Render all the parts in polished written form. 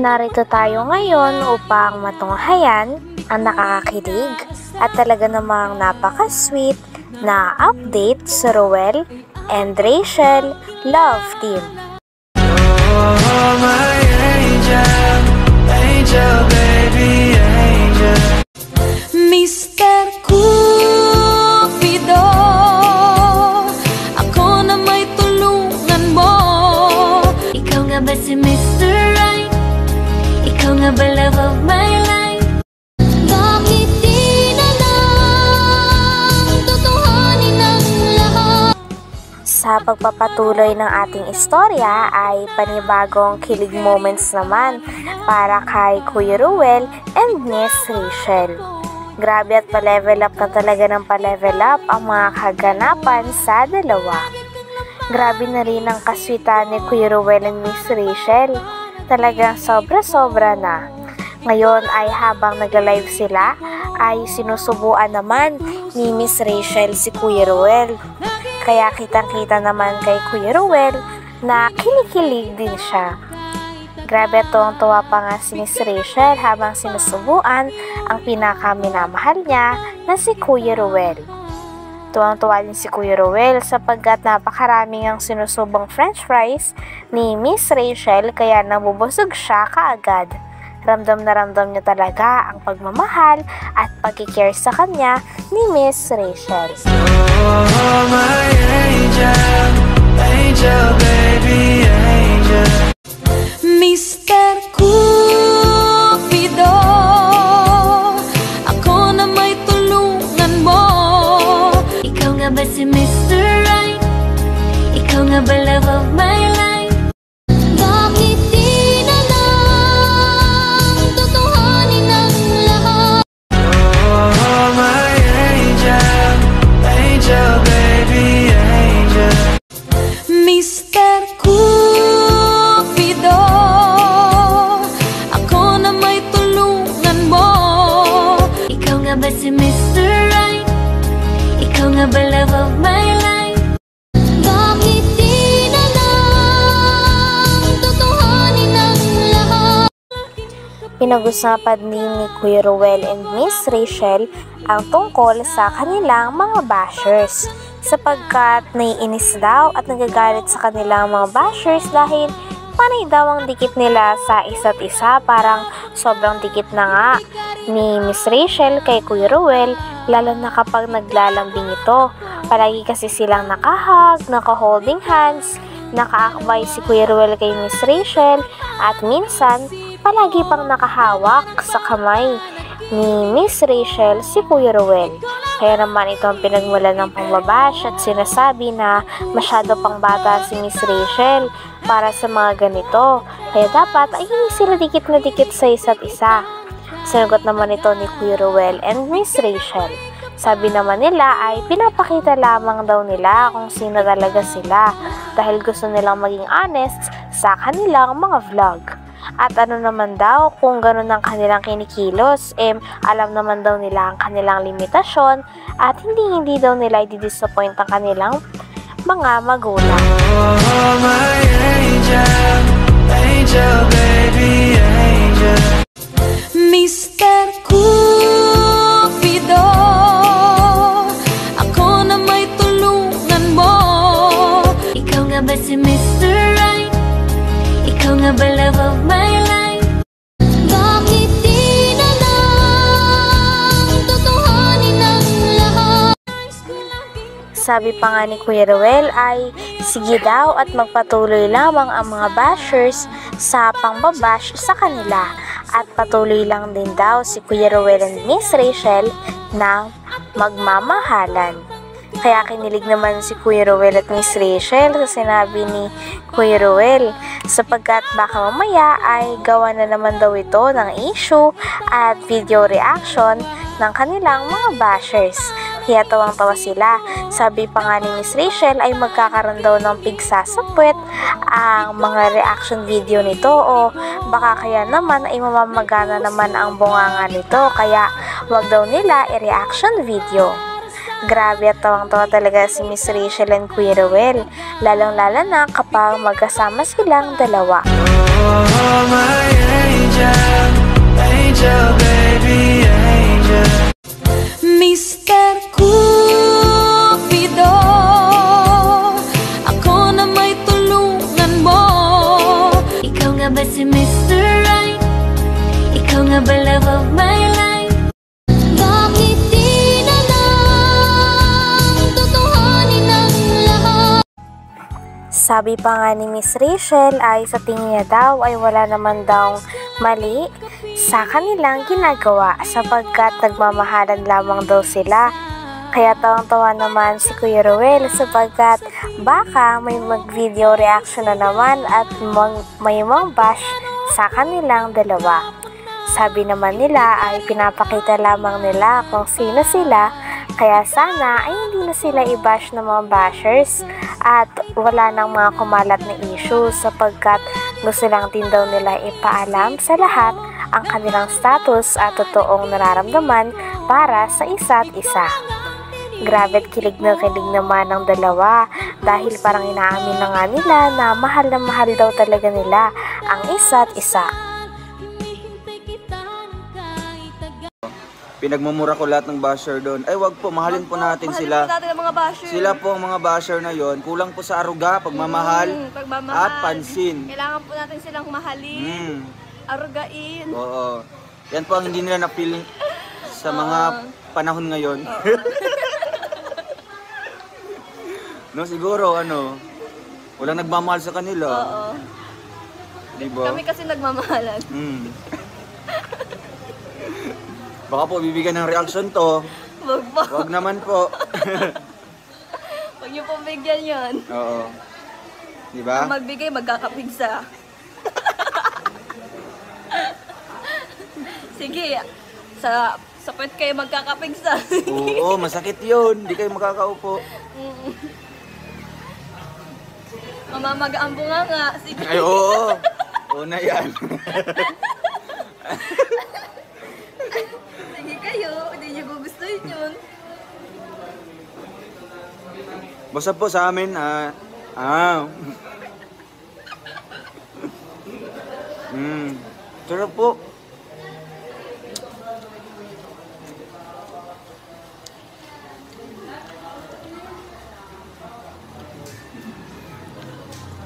Narito tayo ngayon upang matunghayan ang nakakakilig at talaga namang napaka-sweet na update sa Ruel and Rachel Love Team. Oh, my angel, angel, baby, angel. Mr. Cupido, ako na may tulungan mo. Ikaw nga ba si Mr. Right? Ikaw nga ba love of my life? Bakit di na lang tutuhanin ang lahat? Sa pagpapatuloy ng ating istorya ay panibagong kilig moments naman para kay Kuya Ruel and Miss Rachel. Grabe at pa-level up na talaga ng pa-level up ang mga kaganapan sa dalawa. Grabe na rin ang kaswitan ni Kuya Ruel and Miss Rachel. Talagang sobra-sobra na. Ngayon ay habang nag-live sila ay sinusubuan naman ni Miss Rachel si Kuya Ruel. Kaya kitang-kita naman kay Kuya Ruel na kinikilig din siya. Grabe at tuwang-tuwa pa nga si Miss Rachel habang sinusubuan ang pinakaminamahal niya na si Kuya Ruel. Tuwang-tuwa din si Kuya Ruel sapagkat napakaraming ang sinusubong french fries ni Miss Rachel kaya nabubusog siya kaagad. Ramdam na ramdam niya talaga ang pagmamahal at pagkikare sa kanya ni Miss Rachel. Oh, my angel, angel, baby, angel. Mr. Cupido, ako na may tulungan mo. Ikaw nga ba si Mr. Right? Ikaw nga ba love of my life? Bakit di na lang tutuhanin ang lahat? Oh, my angel, angel, baby, angel. Mr. Cupido, ako na may tulungan mo. Ikaw nga ba si Mr. Right? Ikaw nga ba love of my life? Bakit di na lang tutuhanin ang lahat? Pinag-usapan din ni Kuya Ruel and Miss Rachel ang tungkol sa kanilang mga bashers sapagkat naiinis daw at nagagalit sa kanilang mga bashers dahil panay daw ang dikit nila sa isa't isa, parang sobrang dikit na nga ni Miss Rachel kay Kuya Ruel, lalo na kapag naglalambing ito. Palagi kasi silang nakahug, naka-holding hands, nakaakbay si Kuya Ruel kay Miss Rachel at minsan palagi pang nakahawak sa kamay ni Miss Rachel si Kuya Ruel. Kaya naman ito ang pinagmulan ng pangbabash at sinasabi na masyado pang bata si Miss Rachel para sa mga ganito. Kaya dapat ay hindi sila dikit na dikit sa isa't isa. Sinagot naman ito ni Kuya Ruel and Miss Rachel. Sabi naman nila ay pinapakita lamang daw nila kung sino talaga sila dahil gusto nilang maging honest sa kanilang mga vlog. At ano naman daw kung ganun ang kanilang kinikilos, alam naman daw nila ang kanilang limitasyon at hindi daw nila i-disappoint ang kanilang mga magulang. Oh, my angel, angel, baby, angel. Mr. Cupido, ako na may tulungan mo. Ikaw nga ba si Mr. Right? Ikaw nga ba love of my life? Bakit di na lang tutuhanin ang lahat? Sabi pa nga ni Kuya Ruel ay sige daw at magpatuloy lamang ang mga bashers sa pangbabash sa kanila at patuloy lang din daw si Kuya Ruel and Miss Rachel na magmamahalan. Kaya kinilig naman si Kuya Ruel at Miss Rachel sa sinabi ni Kuya Ruel sapagkat baka mamaya ay gawa na naman daw ito ng issue at video reaction ng kanilang mga bashers. Kaya tawang-tawa sila. Sabi pa nga ni Miss Rachel ay magkakaroon daw ng pigsasapwet ang mga reaction video nito o baka kaya naman ay mamamagana naman ang bunganga nito kaya wag daw nila i-reaction video. Grabe at tawang-tawa talaga si Miss Rachel and Kuya Ruel, lalong-lalo na kapag magkasama silang dalawa. Oh, my angel, angel, baby, angel. Mr. Cupido, ako na may tulungan mo. Ikaw nga ba si Mr. Right? Ikaw nga ba love of my life? Bakit di na lang tutuhanin ang lahat? Sabi pa nga ni Miss Rachel ay sa tingin niya daw ay wala naman daw mali sa kanilang ginagawa sapagkat nagmamahalan lamang daw sila. Kaya tawang-tawa naman si Kuya Ruel sapagkat baka may mag-video reaction na naman at may bash sa kanilang dalawa. Sabi naman nila ay pinapakita lamang nila kung sino sila, kaya sana ay hindi na sila i-bash ng mga bashers at wala nang mga kumalat na issue sapagkat gusto lang din daw nila ipaalam sa lahat ang kanilang status at totoong nararamdaman para sa isa't isa. Grabe at kilig naman ng dalawa dahil parang inaamin na nga nila na mahal daw talaga nila ang isa't isa. Pinagmumura ko lahat ng basher doon. Ay wag po, mahalin po natin sila. Sila po ang mga basher na yon. Kulang po sa aruga, pagmamahal, at pansin. Kailangan po natin silang mahalin, arugain. Oo. Yan po ang hindi nila na-feel sa mga panahon ngayon. No, siguro walang nagmamahal sa kanila. Oo. Diba? Kami kasi nagmamahalan. Baka po bibigyan ng reaction to. Wag po. Wag naman po. Huwag niyo pong bigyan yun. Oo. Diba? Ang magbigay, magkakapigsa. Sige, sa puwet kayo magkakapigsa. Oo, masakit yun. Hindi kayo makakaupo. Mamamaga ang bunganga. Sige. Ay, oo. Una yan. Sige kayo, hindi niyo gugustuhin yun. Basta po sa amin, sarap po.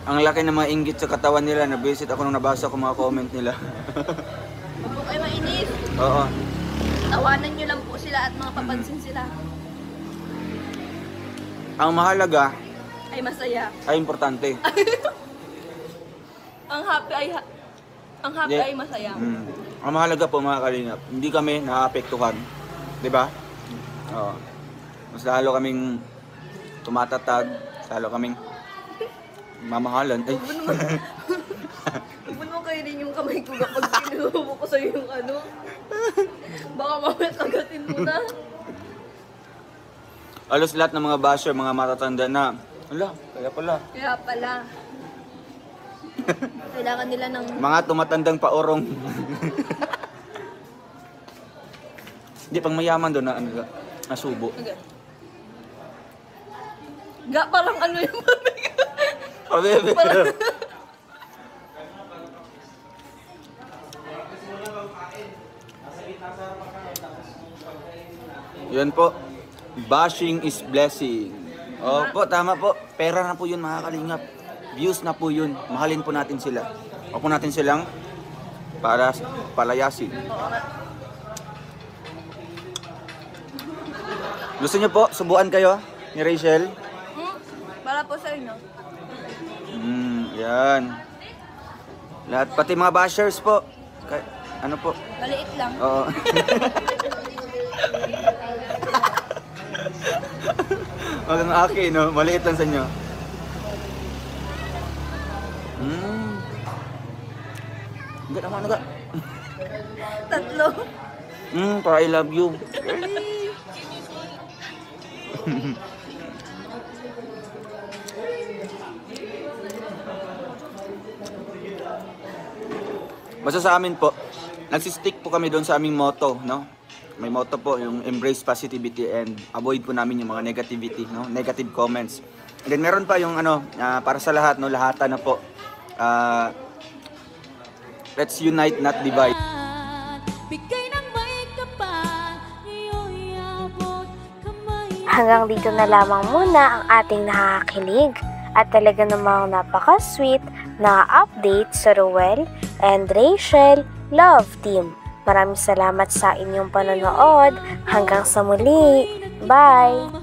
Ang laki ng mga inggit sa katawan nila. Nabisit ako nung nabasa ko mga comment nila. Huwag po kayo mainis. Oo. Tawanan niyo lang po sila at mga papansin sila. Ang mahalaga Ay masaya. ay importante. Ang happy Yeah. ay masaya. Ang mahalaga po mga kalingap, hindi kami naapektuhan. Diba? Oo. Mas lalo kaming tumatatag, lalo kaming mamahalan. Ay. Huwag mo naman kayo rin yung kamay ko kapag sinubo ko sa'yo yung baka mamaya kagatin mo na. Alos lahat ng mga basher, mga matatanda na, ala, kaya pala. Kaya pala. Kailangan nila ng... Mga tumatandang paorong. Hindi, pang mayaman doon na nasubo. Okay. Parang yung Oh, bebe. Yan po. Bashing is blessing. Opo, tama po. Pera na po yun, mga kalingap. Views na po yun. Mahalin po natin sila. Huwag po natin silang para palayasin. Gusto niyo po, subuan kayo ni Rachel? Para po sa inyo. Yan. Lahat, pati mga bashers po. Ano po? Maliit lang. Oo. Wag ang akin, no? Maliit lang sa inyo. Enggak naman, enggak. Tatlo. Para I love you. Basta sa amin po, nagsistick po kami doon sa aming motto, no? may motto po, yung embrace positivity and avoid po namin yung mga negativity, no? Negative comments. And then meron pa yung ano, para sa lahat, no? Lahatan na po. Let's unite, not divide. Bigay ng may kapal, iyo'y abot kamay. Hanggang dito na lamang muna ang ating nakakakilig at talaga namang napaka-sweet na update sa Ruel and Rachel Love Team. Maraming salamat sa inyong panonood. Hanggang sa muli. Bye!